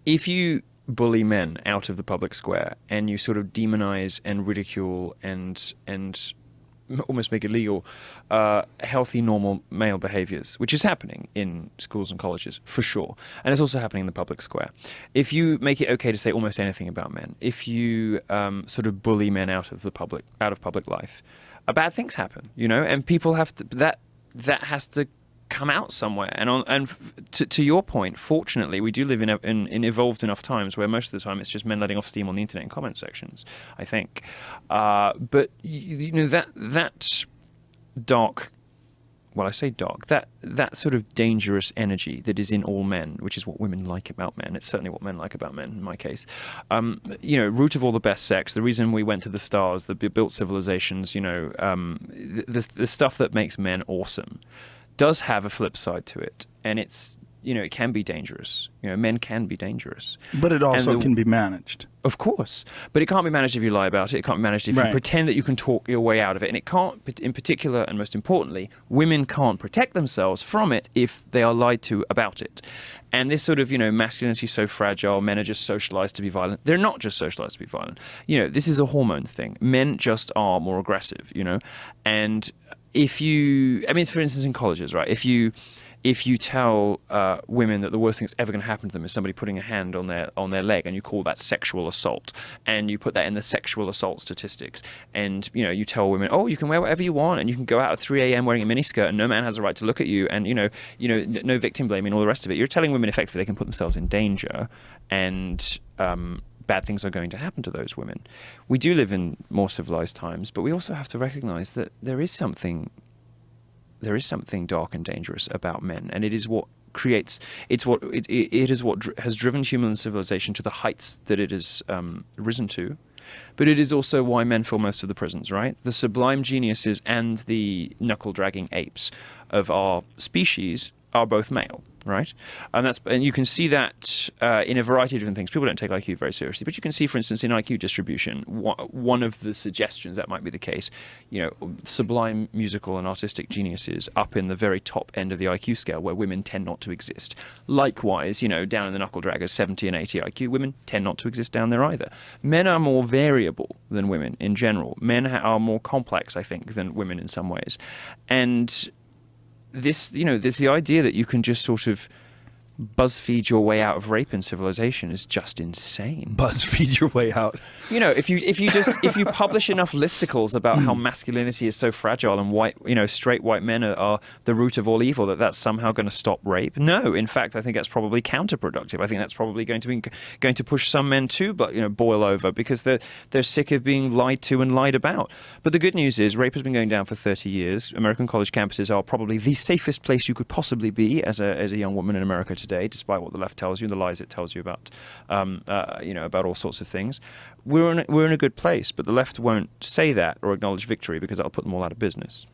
if you bully men out of the public square and you sort of demonize and ridicule and almost make illegal healthy, normal male behaviors, which is happening in schools and colleges for sure, and it's also happening in the public square. If you make it okay to say almost anything about men, if you sort of bully men out of public life, bad things happen, and people have to that has to come out somewhere. And to your point, fortunately, we do live in evolved enough times where most of the time it's just men letting off steam on the internet and comment sections, I think. But that dark, well, I say dark, that sort of dangerous energy that is in all men, which is what women like about men. It's certainly what men like about men in my case. Root of all the best sex, the reason we went to the stars, the built civilizations, the stuff that makes men awesome, does have a flip side to it, and it's it can be dangerous. Men can be dangerous, but it also can be managed, of course. But it can't be managed if you lie about it. It can't be managed if you pretend that you can talk your way out of it, and it can't. In particular, and most importantly, women can't protect themselves from it if they are lied to about it. And this sort of masculinity is so fragile. Men are just socialized to be violent. They're not just socialized to be violent. This is a hormone thing. Men just are more aggressive. And if you, for instance, in colleges, right? If you tell women that the worst thing that's ever going to happen to them is somebody putting a hand on their leg, and you call that sexual assault, and you put that in the sexual assault statistics, and you tell women, oh, you can wear whatever you want, and you can go out at 3 a.m. wearing a miniskirt, and no man has a right to look at you, and no victim blaming, all the rest of it. You're telling women effectively they can put themselves in danger, and bad things are going to happen to those women. We do live in more civilized times, but we also have to recognize that there is something dark and dangerous about men, and it is what has driven human civilization to the heights that it has risen to. But it is also why men fill most of the prisons, right? The sublime geniuses and the knuckle-dragging apes of our species are both male, right? And you can see that in a variety of different things. People don't take IQ very seriously, but you can see, for instance, in IQ distribution, one of the suggestions that might be the case, sublime musical and artistic geniuses up in the very top end of the IQ scale, where women tend not to exist. Likewise, down in the knuckle draggers, 70 and 80 IQ, women tend not to exist down there either. Men are more variable than women in general. Men are more complex, I think, than women in some ways. And there's the idea that you can just sort of BuzzFeed your way out of rape in civilization is just insane. BuzzFeed your way out. If you publish enough listicles about how masculinity is so fragile and straight white men are the root of all evil, that's somehow going to stop rape. No, in fact, I think that's probably counterproductive. I think that's probably going to push some men to boil over, because they're sick of being lied to and lied about. But the good news is rape has been going down for 30 years. American college campuses are probably the safest place you could possibly be as a young woman in America today, despite what the left tells you and the lies it tells you about, about all sorts of things. We're in a good place, but the left won't say that or acknowledge victory, because that'll put them all out of business.